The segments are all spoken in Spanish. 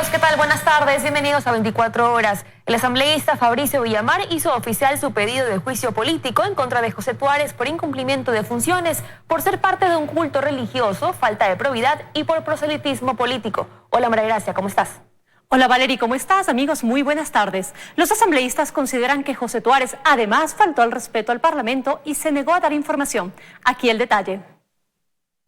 Amigos, ¿qué tal? Buenas tardes, bienvenidos a 24 horas. El asambleísta Fabricio Villamar hizo oficial su pedido de juicio político en contra de José Tuárez por incumplimiento de funciones, por ser parte de un culto religioso, falta de probidad y por proselitismo político. Hola María Gracia, ¿cómo estás? Hola Valery, ¿cómo estás? Amigos, muy buenas tardes. Los asambleístas consideran que José Tuárez además faltó al respeto al Parlamento y se negó a dar información. Aquí el detalle.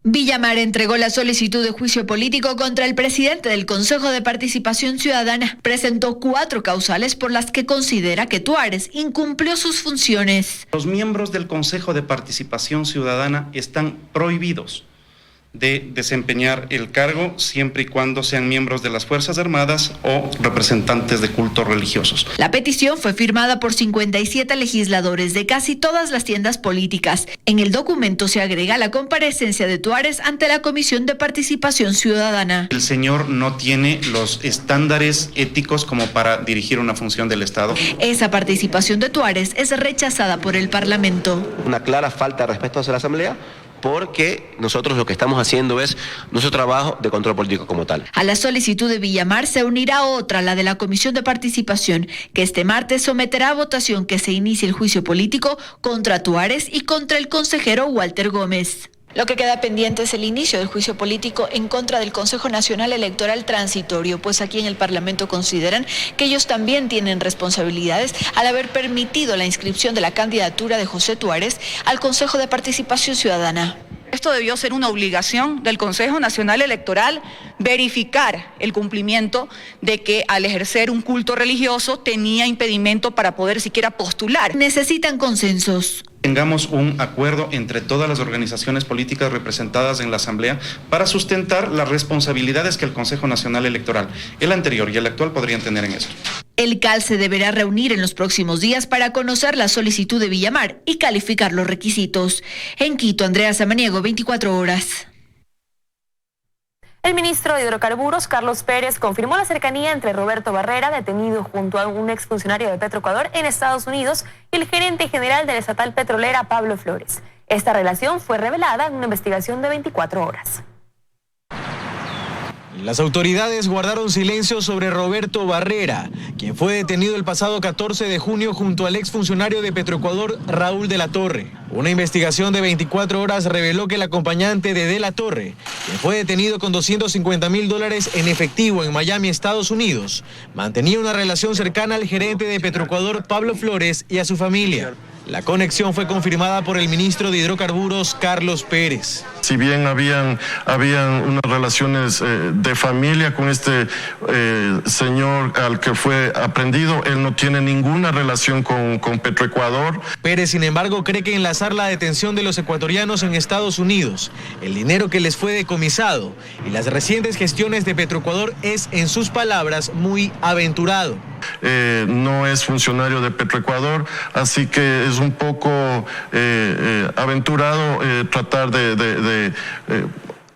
Villamar entregó la solicitud de juicio político contra el presidente del Consejo de Participación Ciudadana. Presentó 4 causales por las que considera que Tuárez incumplió sus funciones. Los miembros del Consejo de Participación Ciudadana están prohibidos de desempeñar el cargo siempre y cuando sean miembros de las Fuerzas Armadas o representantes de cultos religiosos. La petición fue firmada por 57 legisladores de casi todas las tiendas políticas. En el documento se agrega la comparecencia de Tuárez ante la Comisión de Participación Ciudadana. El señor no tiene los estándares éticos como para dirigir una función del Estado. Esa participación de Tuárez es rechazada por el Parlamento. Una clara falta de respeto hacia la Asamblea, porque nosotros lo que estamos haciendo es nuestro trabajo de control político como tal. A la solicitud de Villamar se unirá otra, la de la Comisión de Participación, que este martes someterá a votación que se inicie el juicio político contra Tuárez y contra el consejero Walter Gómez. Lo que queda pendiente es el inicio del juicio político en contra del Consejo Nacional Electoral Transitorio, pues aquí en el Parlamento consideran que ellos también tienen responsabilidades al haber permitido la inscripción de la candidatura de José Tuárez al Consejo de Participación Ciudadana. Esto debió ser una obligación del Consejo Nacional Electoral, verificar el cumplimiento de que al ejercer un culto religioso tenía impedimento para poder siquiera postular. Necesitan consensos. Tengamos un acuerdo entre todas las organizaciones políticas representadas en la Asamblea para sustentar las responsabilidades que el Consejo Nacional Electoral, el anterior y el actual, podrían tener en esto. El CAL se deberá reunir en los próximos días para conocer la solicitud de Villamar y calificar los requisitos. En Quito, Andrea Samaniego, 24 horas. El ministro de Hidrocarburos, Carlos Pérez, confirmó la cercanía entre Roberto Barrera, detenido junto a un exfuncionario de Petroecuador en Estados Unidos, y el gerente general de la estatal petrolera, Pablo Flores. Esta relación fue revelada en una investigación de 24 horas. Las autoridades guardaron silencio sobre Roberto Barrera, quien fue detenido el pasado 14 de junio junto al exfuncionario de Petroecuador, Raúl de la Torre. Una investigación de 24 horas reveló que el acompañante de la Torre, quien fue detenido con $250,000 en efectivo en Miami, Estados Unidos, mantenía una relación cercana al gerente de Petroecuador, Pablo Flores, y a su familia. La conexión fue confirmada por el ministro de Hidrocarburos, Carlos Pérez. Si bien habían unas relaciones de familia con este señor al que fue aprehendido, él no tiene ninguna relación con Petroecuador. Pérez, sin embargo, cree que enlazar la detención de los ecuatorianos en Estados Unidos, el dinero que les fue decomisado y las recientes gestiones de Petroecuador es, en sus palabras, muy aventurado. No es funcionario de Petroecuador, así que es un poco aventurado tratar de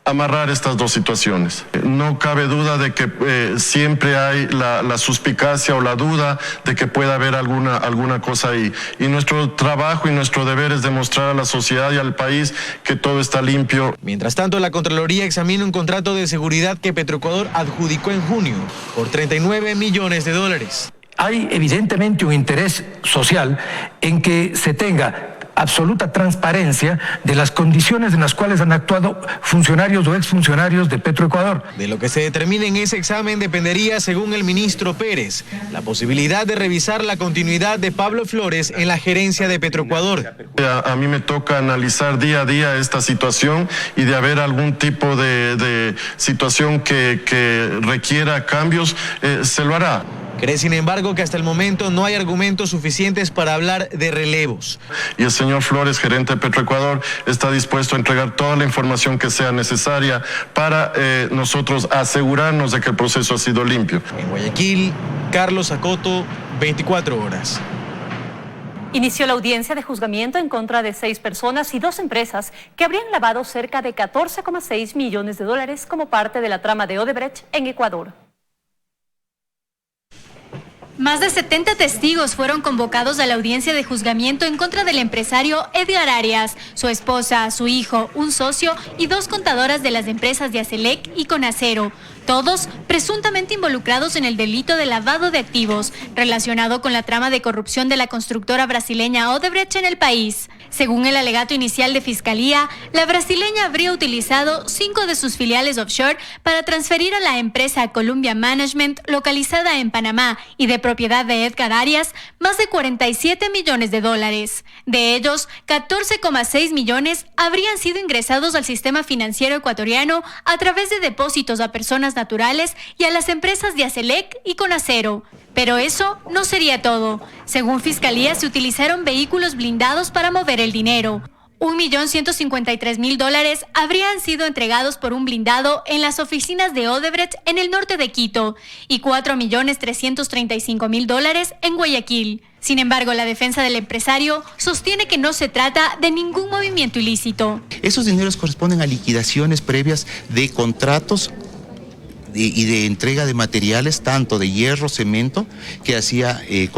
amarrar estas dos situaciones. No cabe duda de que siempre hay la suspicacia o la duda de que pueda haber alguna cosa ahí. Y nuestro trabajo y nuestro deber es demostrar a la sociedad y al país que todo está limpio. Mientras tanto, la Contraloría examina un contrato de seguridad que Petroecuador adjudicó en junio por $39 millones. Hay evidentemente un interés social en que se tenga absoluta transparencia de las condiciones en las cuales han actuado funcionarios o exfuncionarios de Petroecuador. De lo que se determine en ese examen dependería, según el ministro Pérez, la posibilidad de revisar la continuidad de Pablo Flores en la gerencia de Petroecuador. A mí me toca analizar día a día esta situación y de haber algún tipo de situación que requiera cambios, se lo hará. Cree, sin embargo, que hasta el momento no hay argumentos suficientes para hablar de relevos. Y el señor Flores, gerente de Petroecuador, está dispuesto a entregar toda la información que sea necesaria para nosotros asegurarnos de que el proceso ha sido limpio. En Guayaquil, Carlos Acoto, 24 horas. Inició la audiencia de juzgamiento en contra de 6 personas y 2 empresas que habrían lavado cerca de $14,6 millones como parte de la trama de Odebrecht en Ecuador. Más de 70 testigos fueron convocados a la audiencia de juzgamiento en contra del empresario Edgar Arias, su esposa, su hijo, un socio y 2 contadoras de las empresas de Acelec y Conacero, todos presuntamente involucrados en el delito de lavado de activos relacionado con la trama de corrupción de la constructora brasileña Odebrecht en el país. Según el alegato inicial de Fiscalía, la brasileña habría utilizado 5 de sus filiales offshore para transferir a la empresa Columbia Management, localizada en Panamá y de propiedad de Edgar Arias, más de 47 millones de dólares. De ellos, 14,6 millones habrían sido ingresados al sistema financiero ecuatoriano a través de depósitos a personas naturales y a las empresas de Acelec y Conacero. Pero eso no sería todo. Según Fiscalía, se utilizaron vehículos blindados para mover el dinero. 1.153.000 habrían sido entregados por un blindado en las oficinas de Odebrecht en el norte de Quito y 4.335.000 en Guayaquil. Sin embargo, la defensa del empresario sostiene que no se trata de ningún movimiento ilícito. Esos dineros corresponden a liquidaciones previas de contratos y de entrega de materiales, tanto de hierro, cemento, que hacía de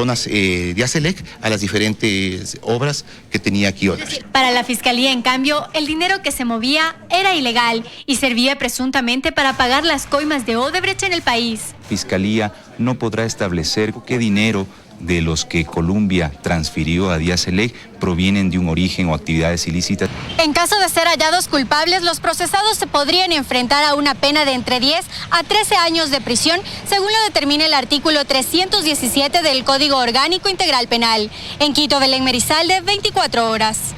Acelec a las diferentes obras que tenía aquí Odebrecht. Para la Fiscalía, en cambio, el dinero que se movía era ilegal y servía presuntamente para pagar las coimas de Odebrecht en el país. Fiscalía no podrá establecer qué dinero de los que Columbia transfirió a Acelec provienen de un origen o actividades ilícitas. En caso de ser hallados culpables, los procesados se podrían enfrentar a una pena de entre 10 a 13 años de prisión, según lo determina el artículo 317 del Código Orgánico Integral Penal. En Quito, Belén Merizalde, 24 horas.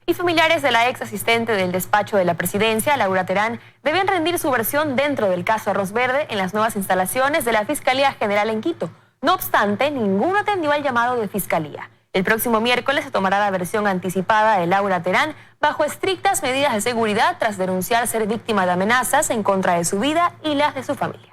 Y familiares de la ex asistente del despacho de la presidencia, Laura Terán, deben rendir su versión dentro del caso Arroz Verde en las nuevas instalaciones de la Fiscalía General en Quito. No obstante, ninguno atendió al llamado de Fiscalía. El próximo miércoles se tomará la versión anticipada de Laura Terán bajo estrictas medidas de seguridad tras denunciar ser víctima de amenazas en contra de su vida y las de su familia.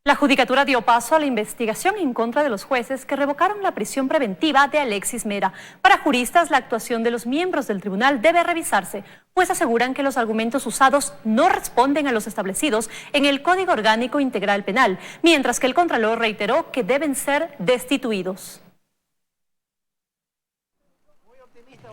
La Judicatura dio paso a la investigación en contra de los jueces que revocaron la prisión preventiva de Alexis Mera. Para juristas, la actuación de los miembros del tribunal debe revisarse, pues aseguran que los argumentos usados no responden a los establecidos en el Código Orgánico Integral Penal, mientras que el Contralor reiteró que deben ser destituidos.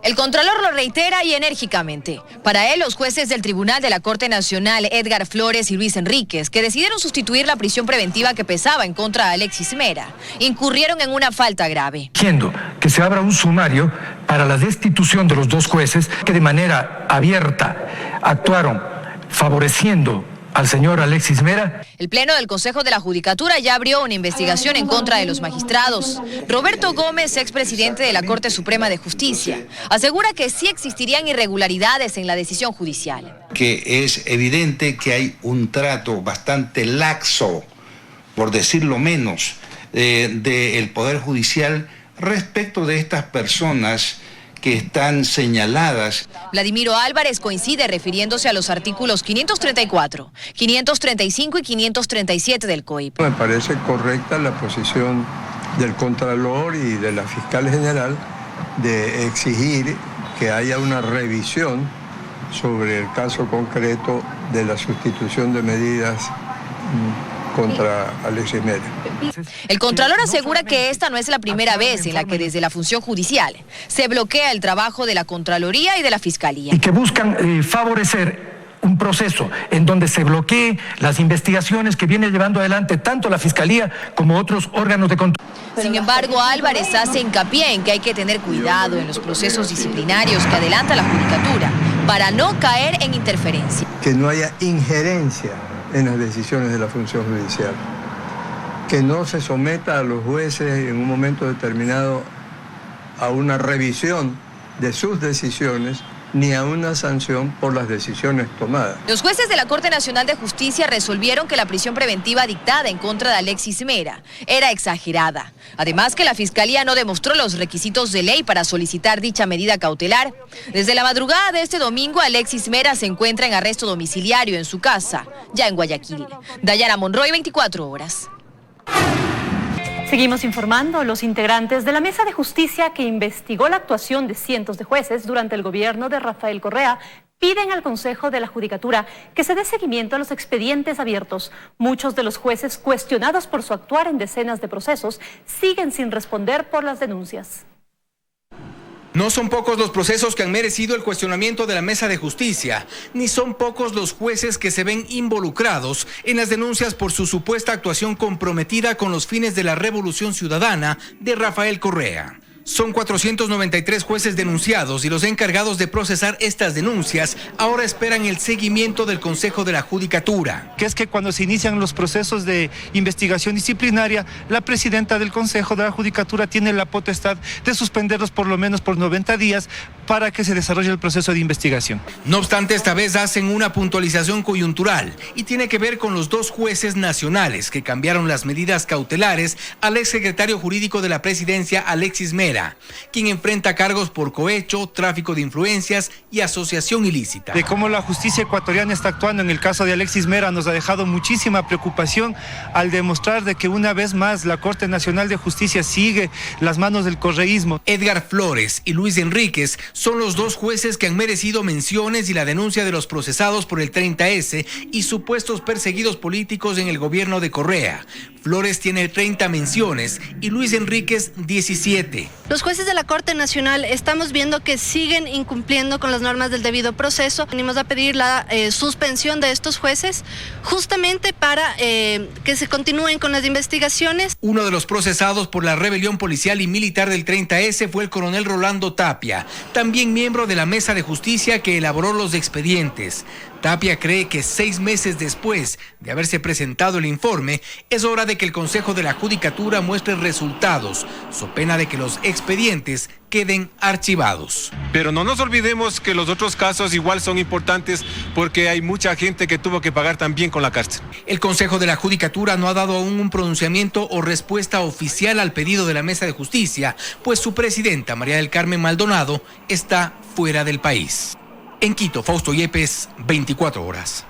El Contralor lo reitera y enérgicamente. Para él, los jueces del Tribunal de la Corte Nacional, Edgar Flores y Luis Enríquez, que decidieron sustituir la prisión preventiva que pesaba en contra de Alexis Mera, incurrieron en una falta grave. Siendo que se abra un sumario para la destitución de los 2 jueces que de manera abierta actuaron favoreciendo al señor Alexis Mera. El Pleno del Consejo de la Judicatura ya abrió una investigación en contra de los magistrados. Roberto Gómez, expresidente de la Corte Suprema de Justicia, asegura que sí existirían irregularidades en la decisión judicial. Que es evidente que hay un trato bastante laxo, por decirlo menos, del Poder Judicial respecto de estas personas que están señaladas. Vladimiro Álvarez coincide refiriéndose a los artículos 534, 535 y 537 del COIP. Me parece correcta la posición del Contralor y de la Fiscal General de exigir que haya una revisión sobre el caso concreto de la sustitución de medidas contra Alexis Mera. El Contralor asegura que esta no es la primera vez en la que desde la función judicial se bloquea el trabajo de la Contraloría y de la Fiscalía. Y que buscan favorecer un proceso en donde se bloquee las investigaciones que viene llevando adelante tanto la Fiscalía como otros órganos de control. Sin embargo, Álvarez hace hincapié en que hay que tener cuidado en los procesos disciplinarios que adelanta la Judicatura para no caer en interferencia. Que no haya injerencia en las decisiones de la función judicial, que no se someta a los jueces en un momento determinado a una revisión de sus decisiones ni a una sanción por las decisiones tomadas. Los jueces de la Corte Nacional de Justicia resolvieron que la prisión preventiva dictada en contra de Alexis Mera era exagerada. Además, que la Fiscalía no demostró los requisitos de ley para solicitar dicha medida cautelar. Desde la madrugada de este domingo, Alexis Mera se encuentra en arresto domiciliario en su casa, ya en Guayaquil. Dayana Monroy, 24 horas. Seguimos informando. Los integrantes de la Mesa de Justicia que investigó la actuación de cientos de jueces durante el gobierno de Rafael Correa piden al Consejo de la Judicatura que se dé seguimiento a los expedientes abiertos. Muchos de los jueces cuestionados por su actuar en decenas de procesos siguen sin responder por las denuncias. No son pocos los procesos que han merecido el cuestionamiento de la Mesa de Justicia, ni son pocos los jueces que se ven involucrados en las denuncias por su supuesta actuación comprometida con los fines de la Revolución Ciudadana de Rafael Correa. Son 493 jueces denunciados y los encargados de procesar estas denuncias ahora esperan el seguimiento del Consejo de la Judicatura. Que es que cuando se inician los procesos de investigación disciplinaria, la presidenta del Consejo de la Judicatura tiene la potestad de suspenderlos por lo menos por 90 días para que se desarrolle el proceso de investigación. No obstante, esta vez hacen una puntualización coyuntural y tiene que ver con los dos jueces nacionales que cambiaron las medidas cautelares al exsecretario jurídico de la presidencia, Alexis Mera, quien enfrenta cargos por cohecho, tráfico de influencias y asociación ilícita. De cómo la justicia ecuatoriana está actuando en el caso de Alexis Mera nos ha dejado muchísima preocupación al demostrar de que una vez más la Corte Nacional de Justicia sigue las manos del correísmo. Edgar Flores y Luis Enríquez son los dos jueces que han merecido menciones y la denuncia de los procesados por el 30S y supuestos perseguidos políticos en el gobierno de Correa. Flores tiene 30 menciones y Luis Enríquez 17. Los jueces de la Corte Nacional estamos viendo que siguen incumpliendo con las normas del debido proceso. Venimos a pedir la suspensión de estos jueces justamente para que se continúen con las investigaciones. Uno de los procesados por la rebelión policial y militar del 30S fue el coronel Rolando Tapia, también miembro de la Mesa de Justicia que elaboró los expedientes. Tapia cree que 6 meses después de haberse presentado el informe, es hora de que el Consejo de la Judicatura muestre resultados, so pena de que los expedientes queden archivados. Pero no nos olvidemos que los otros casos igual son importantes porque hay mucha gente que tuvo que pagar también con la cárcel. El Consejo de la Judicatura no ha dado aún un pronunciamiento o respuesta oficial al pedido de la Mesa de Justicia, pues su presidenta, María del Carmen Maldonado, está fuera del país. En Quito, Fausto Yepes, 24 horas.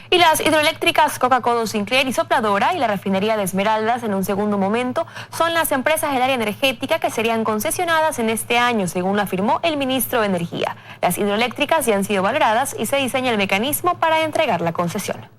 Y las hidroeléctricas Coca-Codo Sinclair y Sopladora y la refinería de Esmeraldas en un segundo momento son las empresas del área energética que serían concesionadas en este año, según lo afirmó el ministro de Energía. Las hidroeléctricas ya han sido valoradas y se diseña el mecanismo para entregar la concesión.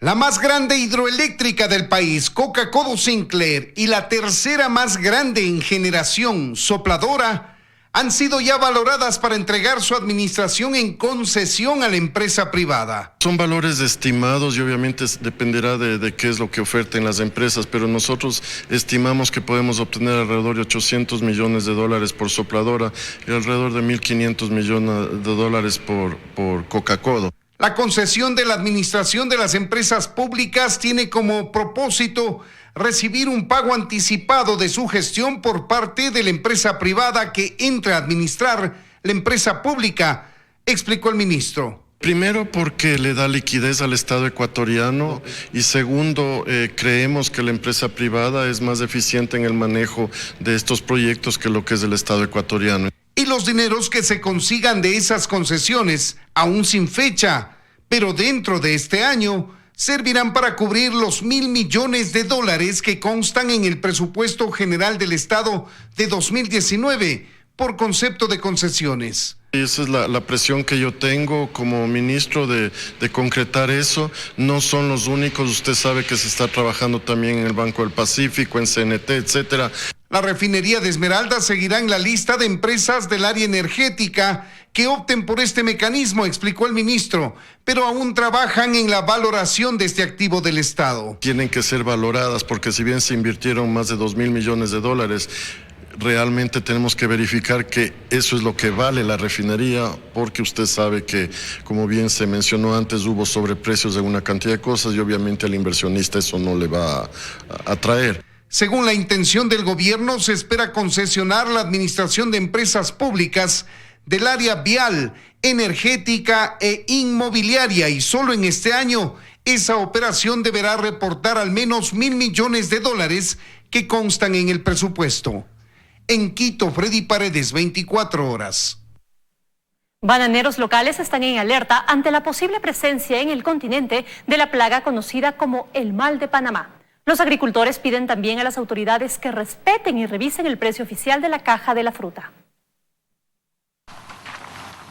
La más grande hidroeléctrica del país, Coca-Codo Sinclair, y la tercera más grande en generación, Sopladora, han sido ya valoradas para entregar su administración en concesión a la empresa privada. Son valores estimados y obviamente dependerá de qué es lo que oferten las empresas, pero nosotros estimamos que podemos obtener alrededor de $800 millones por Sopladora y alrededor de $1.500 millones por Coca-Codo. La concesión de la administración de las empresas públicas tiene como propósito recibir un pago anticipado de su gestión por parte de la empresa privada que entra a administrar la empresa pública, explicó el ministro. Primero porque le da liquidez al Estado ecuatoriano y segundo, creemos que la empresa privada es más eficiente en el manejo de estos proyectos que lo que es el Estado ecuatoriano. Y los dineros que se consigan de esas concesiones, aún sin fecha, pero dentro de este año, servirán para cubrir los $1.000 millones que constan en el presupuesto general del Estado de 2019 por concepto de concesiones. Esa es la presión que yo tengo como ministro de concretar eso. No son los únicos, usted sabe que se está trabajando también en el Banco del Pacífico, en CNT, etcétera. La refinería de Esmeraldas seguirá en la lista de empresas del área energética que opten por este mecanismo, explicó el ministro, pero aún trabajan en la valoración de este activo del Estado. Tienen que ser valoradas porque si bien se invirtieron más de $2.000 millones, realmente tenemos que verificar que eso es lo que vale la refinería, porque usted sabe que, como bien se mencionó antes, hubo sobreprecios de una cantidad de cosas y obviamente al inversionista eso no le va a atraer. Según la intención del gobierno, se espera concesionar la administración de empresas públicas del área vial, energética e inmobiliaria, y solo en este año esa operación deberá reportar al menos $1.000 millones que constan en el presupuesto. En Quito, Freddy Paredes, 24 horas. Bananeros locales están en alerta ante la posible presencia en el continente de la plaga conocida como el mal de Panamá. Los agricultores piden también a las autoridades que respeten y revisen el precio oficial de la caja de la fruta.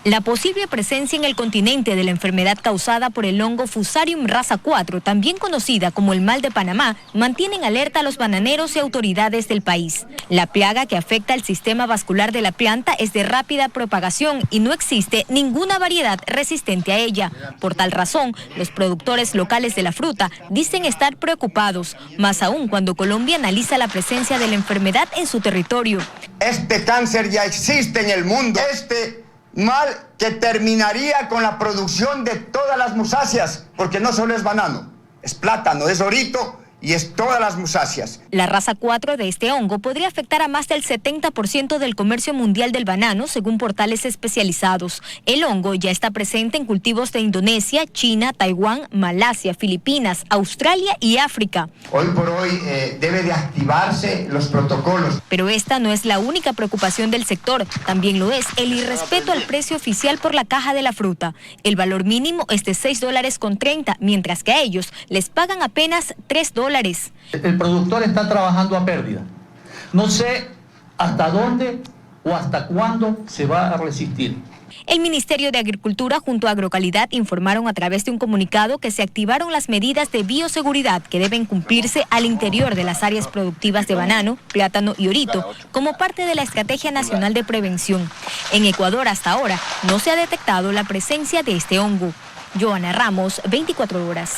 La posible presencia en el continente de la enfermedad causada por el hongo Fusarium raza 4, también conocida como el mal de Panamá, mantiene en alerta a los bananeros y autoridades del país. La plaga que afecta al sistema vascular de la planta es de rápida propagación y no existe ninguna variedad resistente a ella. Por tal razón, los productores locales de la fruta dicen estar preocupados, más aún cuando Colombia analiza la presencia de la enfermedad en su territorio. Este cáncer ya existe en el mundo. Este mal que terminaría con la producción de todas las musáceas, porque no solo es banano, es plátano, es orito y es todas las musáceas. La raza 4 de este hongo podría afectar a más del 70% del comercio mundial del banano, según portales especializados. El hongo ya está presente en cultivos de Indonesia, China, Taiwán, Malasia, Filipinas, Australia y África. Hoy por hoy debe de activarse los protocolos. Pero esta no es la única preocupación del sector. También lo es el irrespeto al precio oficial por la caja de la fruta. El valor mínimo es de $6.30, mientras que a ellos les pagan apenas $3. El productor está trabajando a pérdida. No sé hasta dónde o hasta cuándo se va a resistir. El Ministerio de Agricultura junto a Agrocalidad informaron a través de un comunicado que se activaron las medidas de bioseguridad que deben cumplirse al interior de las áreas productivas de banano, plátano y orito, como parte de la Estrategia Nacional de Prevención. En Ecuador hasta ahora no se ha detectado la presencia de este hongo. Joana Ramos, 24 horas.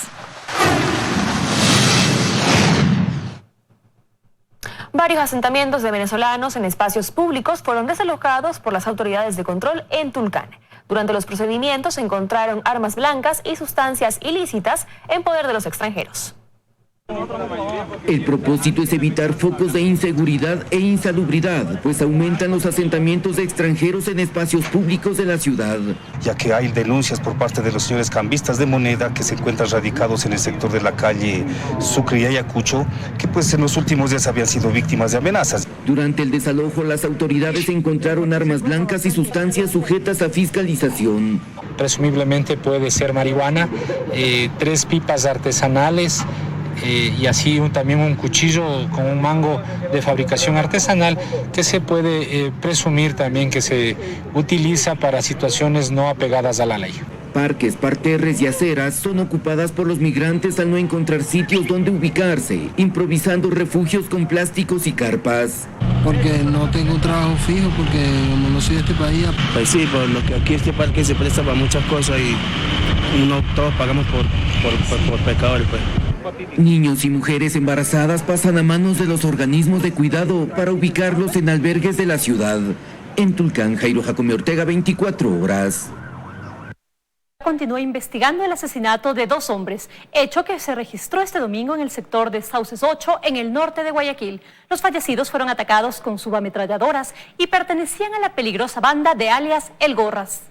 Varios asentamientos de venezolanos en espacios públicos fueron desalojados por las autoridades de control en Tulcán. Durante los procedimientos se encontraron armas blancas y sustancias ilícitas en poder de los extranjeros. El propósito es evitar focos de inseguridad e insalubridad, pues aumentan los asentamientos de extranjeros en espacios públicos de la ciudad. Ya que hay denuncias por parte de los señores cambistas de moneda que se encuentran radicados en el sector de la calle Sucre y Ayacucho, que pues en los últimos días habían sido víctimas de amenazas. Durante el desalojo, las autoridades encontraron armas blancas y sustancias sujetas a fiscalización. Presumiblemente puede ser marihuana, 3 pipas artesanales, y así también un cuchillo con un mango de fabricación artesanal que se puede presumir también que se utiliza para situaciones no apegadas a la ley. Parques, parterres y aceras son ocupadas por los migrantes al no encontrar sitios donde ubicarse, improvisando refugios con plásticos y carpas. Porque no tengo un trabajo fijo, porque como no soy de este país... Pues sí, por lo que aquí este parque se presta para muchas cosas y no todos pagamos por pecadores, pues. Niños y mujeres embarazadas pasan a manos de los organismos de cuidado para ubicarlos en albergues de la ciudad. En Tulcán, Jairo Jacome Ortega, 24 horas. Continúa investigando el asesinato de 2 hombres, hecho que se registró este domingo en el sector de Sauces 8, en el norte de Guayaquil. Los fallecidos fueron atacados con subametralladoras y pertenecían a la peligrosa banda de alias El Gorras.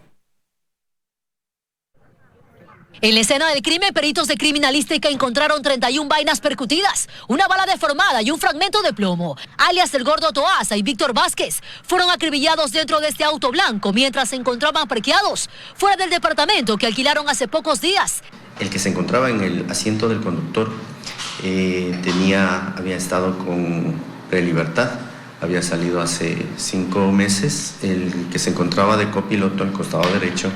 En la escena del crimen, peritos de criminalística encontraron 31 vainas percutidas, una bala deformada y un fragmento de plomo. Alias El Gordo Toaza y Víctor Vázquez fueron acribillados dentro de este auto blanco mientras se encontraban parqueados fuera del departamento que alquilaron hace pocos días. El que se encontraba en el asiento del conductor había estado con prelibertad, había salido hace 5 meses. El que se encontraba de copiloto al costado derecho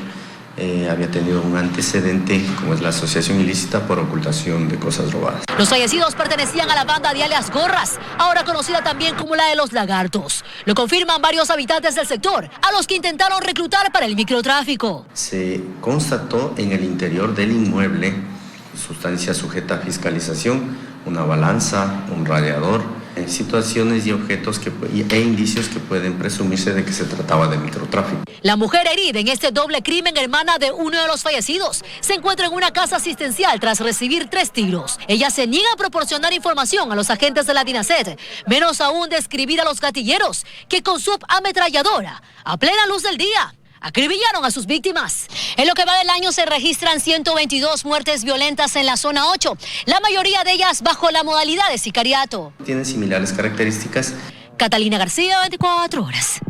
había tenido un antecedente, como es la asociación ilícita por ocultación de cosas robadas. Los fallecidos pertenecían a la banda de alias Gorras, ahora conocida también como la de los Lagartos. Lo confirman varios habitantes del sector, a los que intentaron reclutar para el microtráfico. Se constató en el interior del inmueble sustancia sujeta a fiscalización, una balanza, un radiador, situaciones y objetos e indicios que pueden presumirse de que se trataba de microtráfico. La mujer herida en este doble crimen, hermana de uno de los fallecidos, se encuentra en una casa asistencial tras recibir 3 tiros. Ella se niega a proporcionar información a los agentes de la DINASED, menos aún describir a los gatilleros que con su ametralladora, a plena luz del día, acribillaron a sus víctimas. En lo que va del año se registran 122 muertes violentas en la zona 8, la mayoría de ellas bajo la modalidad de sicariato. Tienen similares características. Catalina García, 24 horas.